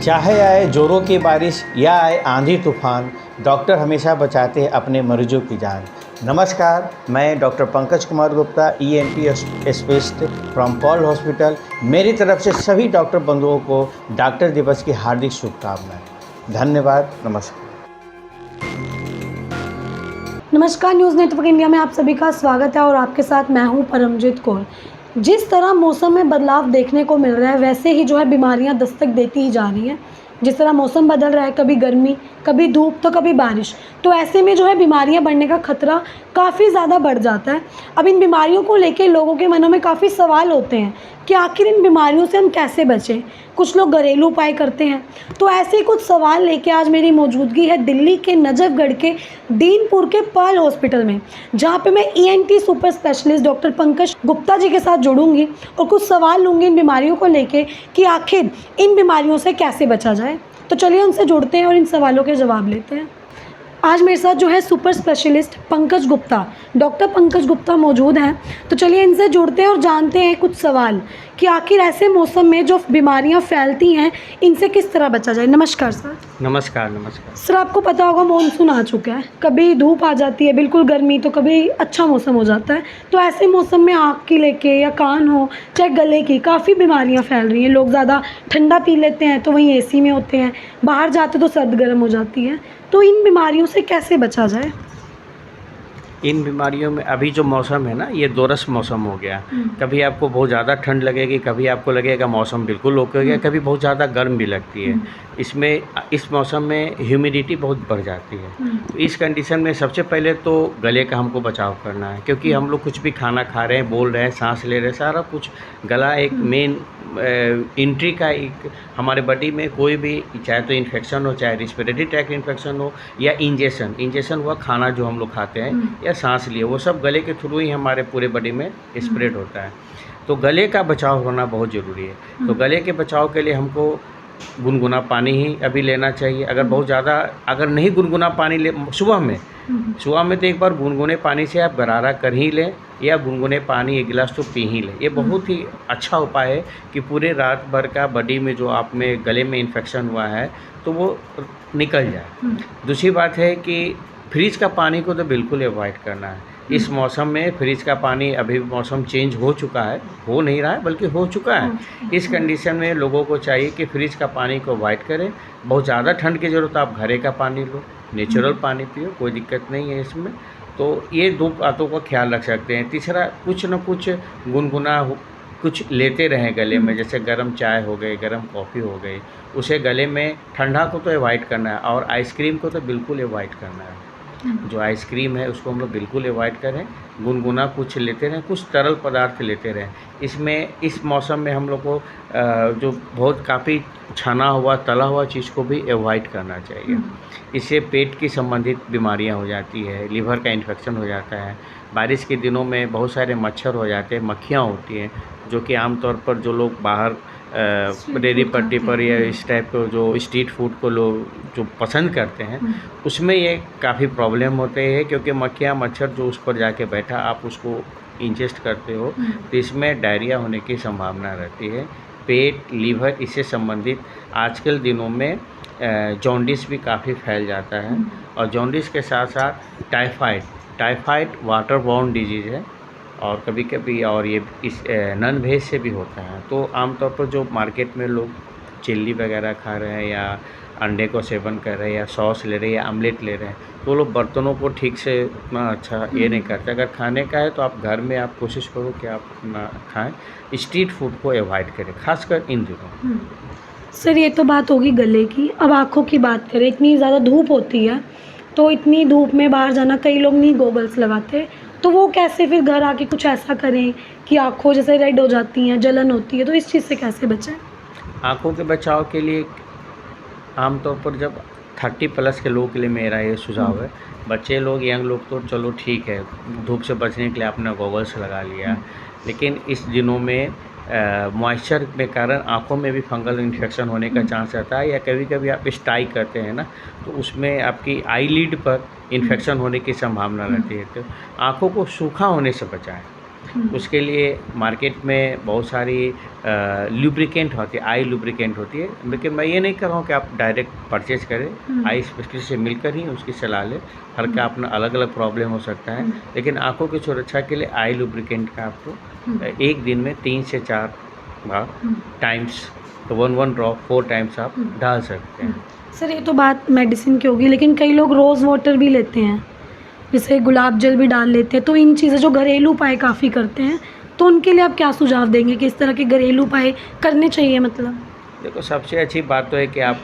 चाहे आए जोरों की बारिश या आए आंधी तूफान, डॉक्टर हमेशा बचाते हैं अपने मरीजों की जान। नमस्कार, मैं doctor Pankaj Kumar Gupta, ENT specialist from Paul hospital. मेरी तरफ से सभी डॉक्टर बंधुओं को डॉक्टर दिवस की हार्दिक शुभकामनाएं। धन्यवाद। नमस्कार। नमस्कार, न्यूज़ नेटवर्क इंडिया में आप सभी का स्वागत है और आपके साथ मैं हूं परमजीत कौर। जिस तरह मौसम में बदलाव देखने को मिल रहा है, वैसे ही जो है बीमारियां दस्तक देती ही जा रही हैं। जिस तरह मौसम बदल रहा है, कभी गर्मी, कभी धूप, तो कभी बारिश, तो ऐसे में जो है बीमारियां बढ़ने का खतरा काफ़ी ज़्यादा बढ़ जाता है। अब इन बीमारियों को लेकर लोगों के मनों में काफ़ी सवाल होते हैं कि आखिर इन बीमारियों से हम कैसे बचें। कुछ लोग घरेलू उपाय करते हैं, तो ऐसे ही कुछ सवाल लेके आज मेरी मौजूदगी है दिल्ली के नजफगढ़ के दीनपुर के पॉल हॉस्पिटल में, जहाँ पे मैं ENT super specialist doctor Pankaj Gupta ji के साथ जुड़ूंगी और कुछ सवाल लूँगी इन बीमारियों को लेके कि आखिर इन बीमारियों से कैसे बचा जाए। तो चलिए उनसे जुड़ते हैं और इन सवालों के जवाब लेते हैं। आज मेरे साथ जो है super specialist Pankaj Gupta, doctor Pankaj Gupta मौजूद हैं। तो चलिए इनसे जुड़ते हैं और जानते हैं कुछ सवाल कि आखिर ऐसे मौसम में जो बीमारियां फैलती हैं, इनसे किस तरह बचा जाए। नमस्कार सर। नमस्कार। नमस्कार सर, आपको पता होगा मानसून आ चुका है, कभी धूप आ जाती है बिल्कुल गर्मी, तो कभी अच्छा मौसम हो जाता है। तो ऐसे मौसम में आँख की लेके या कान हो चाहे गले की काफ़ी बीमारियाँ फैल रही हैं। लोग ज़्यादा ठंडा पी लेते हैं तो वहीं AC में होते हैं, बाहर जाते तो सर्द गर्म हो जाती है। तो इन बीमारियों से कैसे बचा जाए? इन बीमारियों में अभी जो मौसम है ना, ये दोरस मौसम हो गया। कभी आपको बहुत ज़्यादा ठंड लगेगी, कभी आपको लगेगा मौसम बिल्कुल ओके हो गया, कभी बहुत ज़्यादा गर्म भी लगती है। इसमें इस मौसम में ह्यूमिडिटी बहुत बढ़ जाती है। तो इस कंडीशन में सबसे पहले तो गले का हमको बचाव करना है, क्योंकि हम लोग कुछ भी खाना खा रहे हैं, बोल रहे हैं, सांस ले रहे हैं, सारा कुछ गला एक मेन एंट्री का एक हमारे बॉडी में कोई भी, चाहे तो इन्फेक्शन हो, चाहे रिस्पिरेटरी ट्रैक्ट इन्फेक्शन हो या इंजेक्शन हुआ खाना जो हम लोग खाते हैं या सांस लिए, वो सब गले के थ्रू ही हमारे पूरे बॉडी में स्प्रेड होता है। तो गले का बचाव होना बहुत ज़रूरी है। तो गले के बचाव के लिए हमको गुनगुना पानी ही अभी लेना चाहिए। अगर बहुत ज़्यादा अगर नहीं गुनगुना पानी ले, सुबह में तो एक बार गुनगुने पानी से आप गरारा कर ही लें या गुनगुने पानी एक गिलास तो पी ही लें। ये बहुत ही अच्छा उपाय है कि पूरे रात भर का बॉडी में जो आप में गले में इन्फेक्शन हुआ है तो वो निकल जाए। दूसरी बात है कि फ्रिज का पानी को तो बिल्कुल अवॉइड करना है। इस मौसम में फ्रिज का पानी, अभी मौसम चेंज हो चुका है, हो नहीं रहा है बल्कि हो चुका है। इस कंडीशन में लोगों को चाहिए कि फ्रिज का पानी को अवॉइड करें। बहुत ज़्यादा ठंड की ज़रूरत, आप घरे का पानी लो, नेचुरल पानी पियो, कोई दिक्कत नहीं है इसमें। तो ये दो बातों का ख्याल रख सकते हैं। तीसरा, कुछ न कुछ गुनगुना कुछ लेते रहें गले में, जैसे गर्म चाय हो गई, गर्म कॉफ़ी हो गई, उसे गले में, ठंडा को तो अवॉइड करना है और आइसक्रीम को तो बिल्कुल अवॉइड करना है। जो आइसक्रीम है उसको हम लोग बिल्कुल अवॉइड करें। गुनगुना कुछ लेते रहें, कुछ तरल पदार्थ लेते रहें। इसमें इस मौसम में हम लोग को जो बहुत काफ़ी छना हुआ, तला हुआ चीज़ को भी अवॉइड करना चाहिए। इससे पेट की संबंधित बीमारियां हो जाती है, लिवर का इन्फेक्शन हो जाता है। बारिश के दिनों में बहुत सारे मच्छर हो जाते हैं, मक्खियाँ होती हैं, जो कि आमतौर पर जो लोग बाहर रेडी पट्टी पर या इस टाइप को जो स्ट्रीट फूड को लोग जो पसंद करते हैं, उसमें ये काफ़ी प्रॉब्लम होते हैं, क्योंकि मक्खियाँ, मच्छर जो उस पर जाके बैठा, आप उसको इंजेस्ट करते हो तो इसमें डायरिया होने की संभावना रहती है। पेट, लीवर, इससे संबंधित आजकल दिनों में जॉन्डिस भी काफ़ी फैल जाता है। और जॉन्डिस के साथ साथ टाइफाइड वाटर बॉर्न डिजीज़ है, और कभी कभी और ये इस नॉन वेज से भी होता है। तो आमतौर पर जो मार्केट में लोग चिल्ली वगैरह खा रहे हैं या अंडे को सेवन कर रहे हैं या सॉस ले रहे हैं या आमलेट ले रहे हैं, तो लोग बर्तनों को ठीक से उतना अच्छा ये नहीं करते। अगर खाने का है तो आप घर में आप कोशिश करो कि आप अपना खाएं, स्ट्रीट फूड को अवॉइड करें, खासकर इन दिनों। सर, ये तो बात होगी गले की। अब आँखों की बात करें, इतनी ज़्यादा धूप होती है, तो इतनी धूप में बाहर जाना, कई लोग नहीं गॉगल्स लगाते, तो वो कैसे फिर घर आके कुछ ऐसा करें कि आँखों जैसे रेड हो जाती हैं, जलन होती है, तो इस चीज़ से कैसे बचें? आँखों के बचाव के लिए आमतौर पर जब 30+ के लोगों के लिए मेरा ये सुझाव है। बच्चे लोग, यंग लोग तो चलो ठीक है, धूप से बचने के लिए आपने गॉगल्स लगा लिया, लेकिन इस दिनों में मॉइस्चर के कारण आँखों में भी फंगल इन्फेक्शन होने का चांस रहता है, या कभी कभी आप स्टाई करते हैं ना, तो उसमें आपकी आईलिड पर इन्फेक्शन होने की संभावना रहती है। तो आँखों को सूखा होने से बचाएं। उसके लिए मार्केट में बहुत सारी लुब्रिकेंट होती है, आई लुब्रिकेंट होती है, लेकिन मैं ये नहीं कर रहा हूँ कि आप डायरेक्ट परचेज करें। आई स्पेशलिस्ट से मिलकर ही उसकी सलाह लें। हर का अपना अलग अलग प्रॉब्लम हो सकता है, लेकिन आँखों की सुरक्षा के लिए आई लुब्रिकेंट का आपको एक दिन में 3 से 4 बार टाइम्स, तो 1 ड्रॉप 4 टाइम्स आप डाल सकते हैं। सर ये तो बात मेडिसिन की होगी, लेकिन कई लोग रोज़ वाटर भी लेते हैं, जैसे गुलाब जल भी डाल लेते हैं, तो इन चीज़ें जो घरेलू उपाय काफ़ी करते हैं, तो उनके लिए आप क्या सुझाव देंगे कि इस तरह के घरेलू उपाय करने चाहिए? मतलब देखो, सबसे अच्छी बात तो है कि आप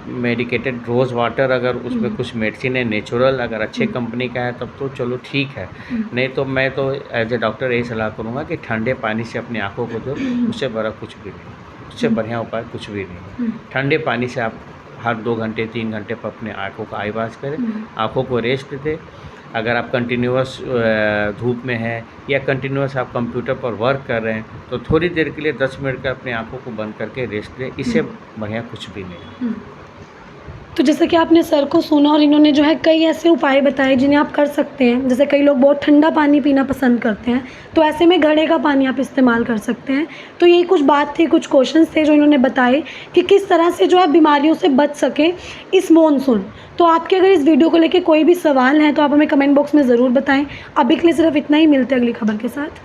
मेडिकेटेड रोज़ वाटर, अगर उसमें कुछ मेडिसिन है नेचुरल, अगर अच्छे कंपनी का है तब तो चलो ठीक है। नहीं तो मैं तो एज ए डॉक्टर यही सलाह करूँगा कि ठंडे पानी से अपनी आँखों को धो, उससे बड़ा कुछ भी नहीं, उससे बढ़िया उपाय कुछ भी नहीं। ठंडे पानी से आप हर 2 घंटे 3 घंटे पर अपने आँखों का आई वॉश करें, आँखों को रेस्ट दें। अगर आप कंटिन्यूअस धूप में हैं या कंटिन्यूअस आप कंप्यूटर पर वर्क कर रहे हैं, तो थोड़ी देर के लिए 10 मिनट का अपने आँखों को बंद करके रेस्ट दें, इससे बढ़िया कुछ भी नहीं। तो जैसे कि आपने सर को सुना और इन्होंने जो है कई ऐसे उपाय बताए जिन्हें आप कर सकते हैं। जैसे कई लोग बहुत ठंडा पानी पीना पसंद करते हैं, तो ऐसे में घड़े का पानी आप इस्तेमाल कर सकते हैं। तो यही कुछ बात थी, कुछ क्वेश्चंस थे जो इन्होंने बताए कि किस तरह से जो है बीमारियों से बच सके इस मॉनसून। तो आपके अगर इस वीडियो को लेकर कोई भी सवाल है तो आप हमें कमेंट बॉक्स में ज़रूर बताएं। अभी के लिए सिर्फ इतना ही, मिलते हैं अगली खबर के साथ।